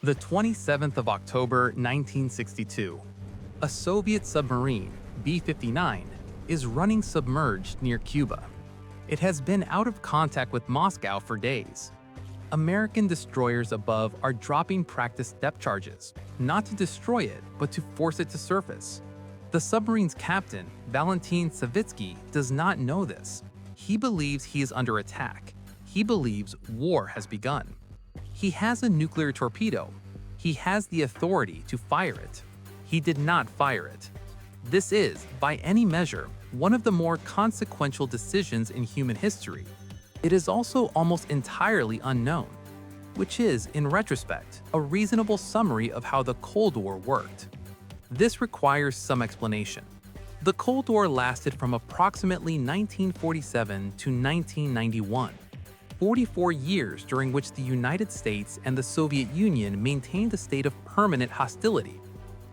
The 27th of October 1962. A Soviet submarine, B-59, is running submerged near Cuba. It has been out of contact with Moscow for days. American destroyers above are dropping practice depth charges, not to destroy it, but to force it to surface. The submarine's captain, Valentin Savitsky, does not know this. He believes he is under attack. He believes war has begun. He has a nuclear torpedo. He has the authority to fire it. He did not fire it. This is, by any measure, one of the more consequential decisions in human history. It is also almost entirely unknown, which is, in retrospect, a reasonable summary of how the Cold War worked. This requires some explanation. The Cold War lasted from approximately 1947 to 1991. 44 years during which the United States and the Soviet Union maintained a state of permanent hostility,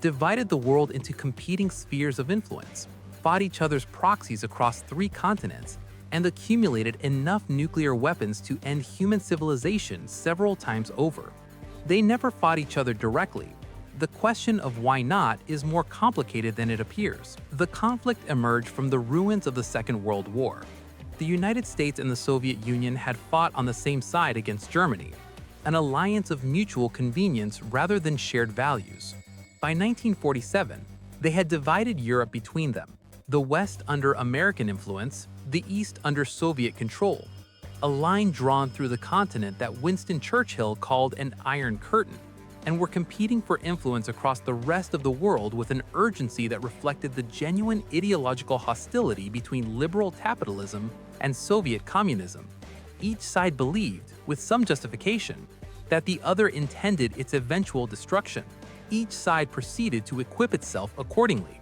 divided the world into competing spheres of influence, fought each other's proxies across 3 continents, and accumulated enough nuclear weapons to end human civilization several times over. They never fought each other directly. The question of why not is more complicated than it appears. The conflict emerged from the ruins of the Second World War. The United States and the Soviet Union had fought on the same side against Germany, an alliance of mutual convenience rather than shared values. By 1947, they had divided Europe between them, the West under American influence, the East under Soviet control, a line drawn through the continent that Winston Churchill called an Iron Curtain, and were competing for influence across the rest of the world with an urgency that reflected the genuine ideological hostility between liberal capitalism and Soviet communism. Each side believed, with some justification, that the other intended its eventual destruction. Each side proceeded to equip itself accordingly.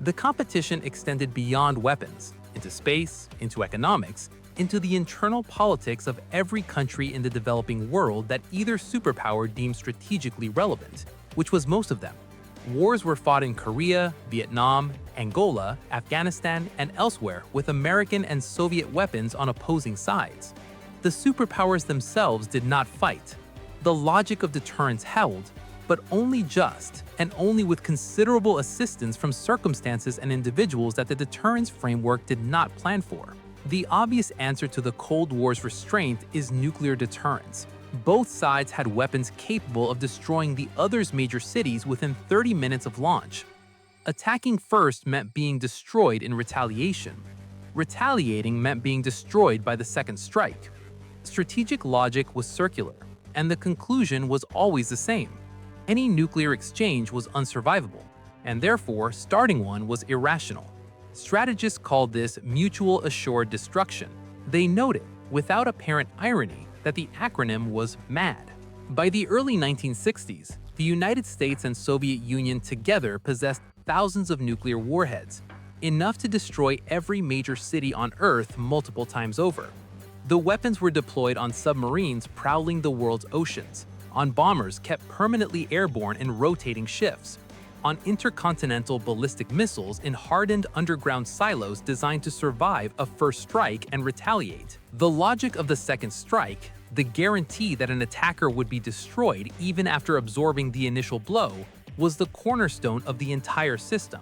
The competition extended beyond weapons, into space, into economics, into the internal politics of every country in the developing world that either superpower deemed strategically relevant, which was most of them. Wars were fought in Korea, Vietnam, Angola, Afghanistan, and elsewhere with American and Soviet weapons on opposing sides. The superpowers themselves did not fight. The logic of deterrence held, but only just, and only with considerable assistance from circumstances and individuals that the deterrence framework did not plan for. The obvious answer to the Cold War's restraint is nuclear deterrence. Both sides had weapons capable of destroying the other's major cities within 30 minutes of launch. Attacking first meant being destroyed in retaliation. Retaliating meant being destroyed by the second strike. Strategic logic was circular, and the conclusion was always the same. Any nuclear exchange was unsurvivable, and therefore starting one was irrational. Strategists called this mutual assured destruction. They noted, without apparent irony, that the acronym was MAD. By the early 1960s, the United States and Soviet Union together possessed thousands of nuclear warheads, enough to destroy every major city on Earth multiple times over. The weapons were deployed on submarines prowling the world's oceans, on bombers kept permanently airborne in rotating shifts, on intercontinental ballistic missiles in hardened underground silos designed to survive a first strike and retaliate. The logic of the second strike, the guarantee that an attacker would be destroyed even after absorbing the initial blow, was the cornerstone of the entire system.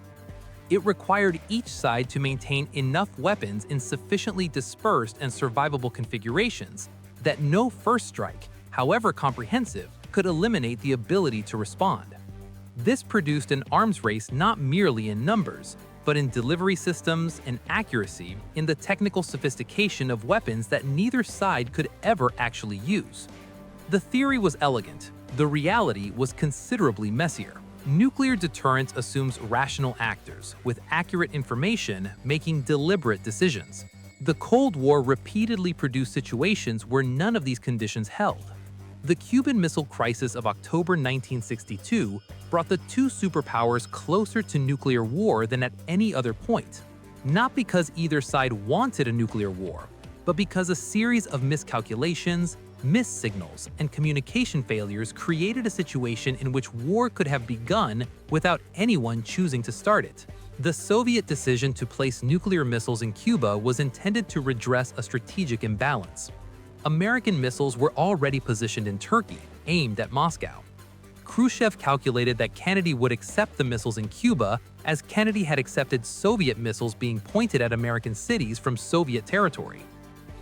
It required each side to maintain enough weapons in sufficiently dispersed and survivable configurations that no first strike, however comprehensive, could eliminate the ability to respond. This produced an arms race not merely in numbers, but in delivery systems and accuracy, in the technical sophistication of weapons that neither side could ever actually use. The theory was elegant. The reality was considerably messier. Nuclear deterrence assumes rational actors, with accurate information, making deliberate decisions. The Cold War repeatedly produced situations where none of these conditions held. The Cuban Missile Crisis of October 1962 brought the two superpowers closer to nuclear war than at any other point, not because either side wanted a nuclear war, but because a series of miscalculations, missed signals, and communication failures created a situation in which war could have begun without anyone choosing to start it. The Soviet decision to place nuclear missiles in Cuba was intended to redress a strategic imbalance. American missiles were already positioned in Turkey, aimed at Moscow. Khrushchev calculated that Kennedy would accept the missiles in Cuba, as Kennedy had accepted Soviet missiles being pointed at American cities from Soviet territory.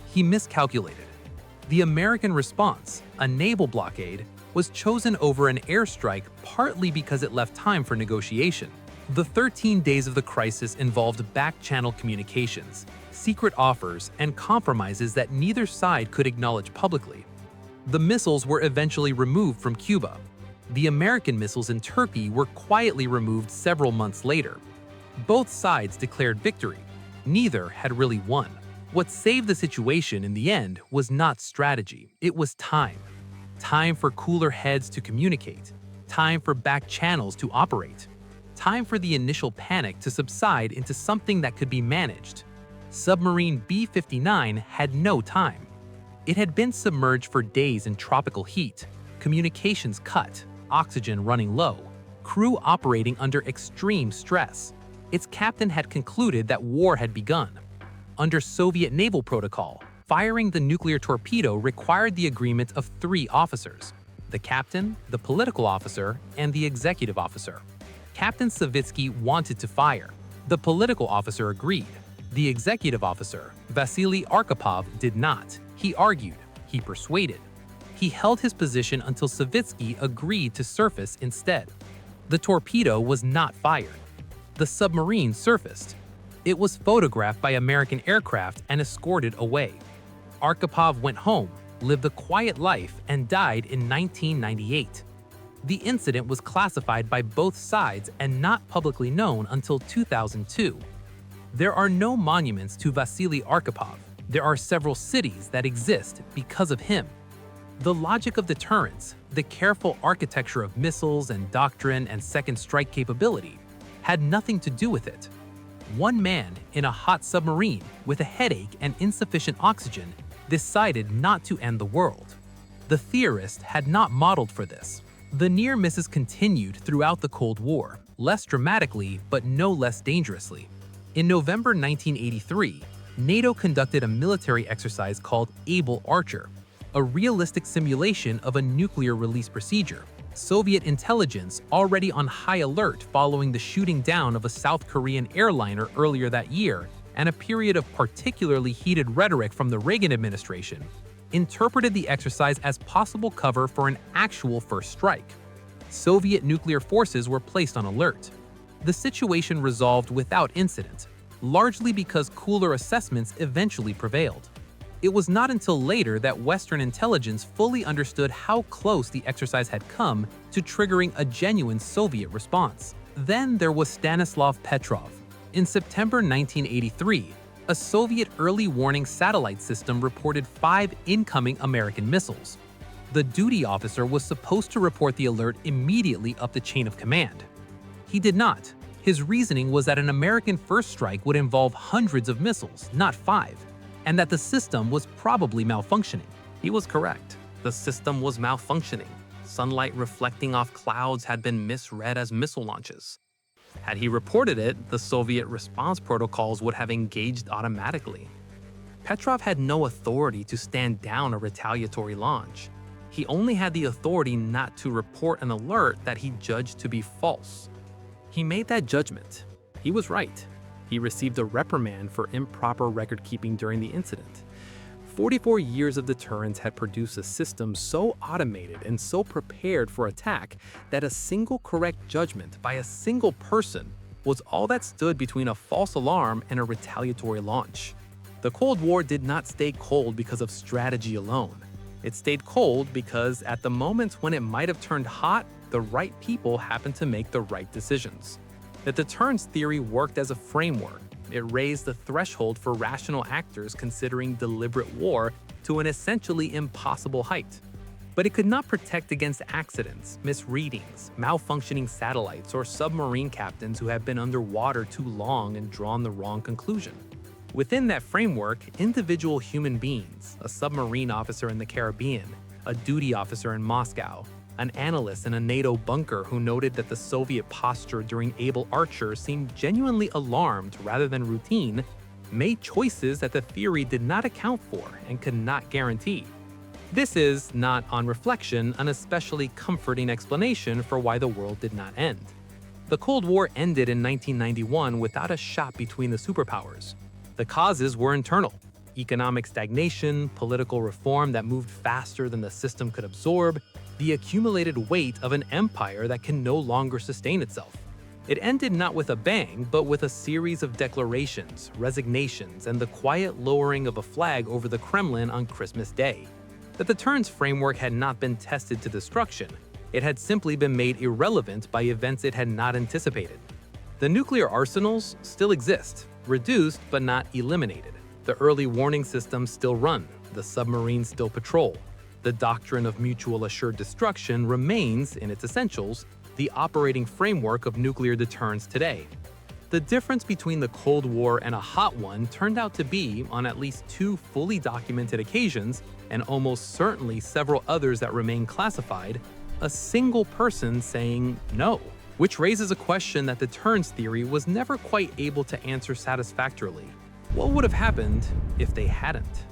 He miscalculated. The American response, a naval blockade, was chosen over an airstrike partly because it left time for negotiation. The 13 days of the crisis involved back-channel communications, secret offers, and compromises that neither side could acknowledge publicly. The missiles were eventually removed from Cuba. The American missiles in Turkey were quietly removed several months later. Both sides declared victory. Neither had really won. What saved the situation in the end was not strategy, it was time. Time for cooler heads to communicate. Time for back channels to operate. Time for the initial panic to subside into something that could be managed. Submarine B-59 had no time. It had been submerged for days in tropical heat, communications cut, oxygen running low, crew operating under extreme stress. Its captain had concluded that war had begun. Under Soviet naval protocol, firing the nuclear torpedo required the agreement of 3 officers: the captain, the political officer, and the executive officer. Captain Savitsky wanted to fire. The political officer agreed. The executive officer, Vasili Arkhipov, did not. He argued. He persuaded. He held his position until Savitsky agreed to surface instead. The torpedo was not fired. The submarine surfaced. It was photographed by American aircraft and escorted away. Arkhipov went home, lived a quiet life, and died in 1998. The incident was classified by both sides and not publicly known until 2002. There are no monuments to Vasili Arkhipov. There are several cities that exist because of him. The logic of deterrence, the careful architecture of missiles and doctrine and second strike capability, had nothing to do with it. One man in a hot submarine with a headache and insufficient oxygen decided not to end the world. The theorist had not modeled for this. The near misses continued throughout the Cold War, less dramatically but no less dangerously. In November 1983, NATO conducted a military exercise called Able Archer, a realistic simulation of a nuclear release procedure. Soviet intelligence, already on high alert following the shooting down of a South Korean airliner earlier that year and a period of particularly heated rhetoric from the Reagan administration, interpreted the exercise as possible cover for an actual first strike. Soviet nuclear forces were placed on alert. The situation resolved without incident, largely because cooler assessments eventually prevailed. It was not until later that Western intelligence fully understood how close the exercise had come to triggering a genuine Soviet response. Then there was Stanislav Petrov. In September 1983, a Soviet early warning satellite system reported 5 incoming American missiles. The duty officer was supposed to report the alert immediately up the chain of command. He did not. His reasoning was that an American first strike would involve hundreds of missiles, not 5, and that the system was probably malfunctioning. He was correct. The system was malfunctioning. Sunlight reflecting off clouds had been misread as missile launches. Had he reported it, the Soviet response protocols would have engaged automatically. Petrov had no authority to stand down a retaliatory launch. He only had the authority not to report an alert that he judged to be false. He made that judgment. He was right. He received a reprimand for improper record-keeping during the incident. 44 years of deterrence had produced a system so automated and so prepared for attack that a single correct judgment by a single person was all that stood between a false alarm and a retaliatory launch. The Cold War did not stay cold because of strategy alone. It stayed cold because at the moments when it might have turned hot, the right people happened to make the right decisions. The deterrence theory worked as a framework. It raised the threshold for rational actors considering deliberate war to an essentially impossible height. But it could not protect against accidents, misreadings, malfunctioning satellites, or submarine captains who have been underwater too long and drawn the wrong conclusion. Within that framework, individual human beings, a submarine officer in the Caribbean, a duty officer in Moscow, an analyst in a NATO bunker who noted that the Soviet posture during Able Archer seemed genuinely alarmed rather than routine, made choices that the theory did not account for and could not guarantee. This is, not on reflection, an especially comforting explanation for why the world did not end. The Cold War ended in 1991 without a shot between the superpowers. The causes were internal: economic stagnation, political reform that moved faster than the system could absorb, the accumulated weight of an empire that can no longer sustain itself. It ended not with a bang, but with a series of declarations, resignations, and the quiet lowering of a flag over the Kremlin on Christmas Day. The deterrence framework had not been tested to destruction. It had simply been made irrelevant by events it had not anticipated. The nuclear arsenals still exist, reduced but not eliminated. The early warning systems still run, the submarines still patrol. The doctrine of mutual assured destruction remains, in its essentials, the operating framework of nuclear deterrence today. The difference between the Cold War and a hot one turned out to be, on at least 2 fully documented occasions, and almost certainly several others that remain classified, a single person saying no, which raises a question that deterrence theory was never quite able to answer satisfactorily. What would have happened if they hadn't?